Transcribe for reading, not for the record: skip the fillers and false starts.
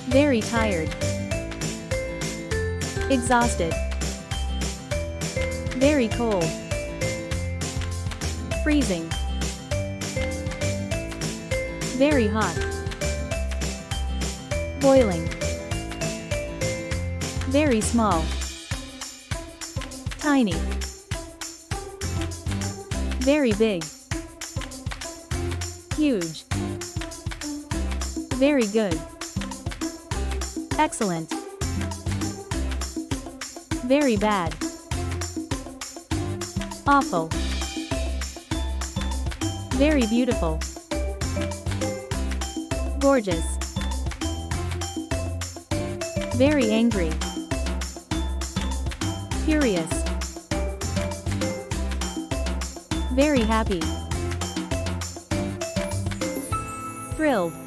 Very tired. Exhausted. Very cold. Freezing. Very hot. Boiling. Very small. Tiny. Very big. Huge. Very good. Excellent. Very bad. Awful. Very beautiful. Gorgeous. Very angry. Furious. Very happy. Thrilled.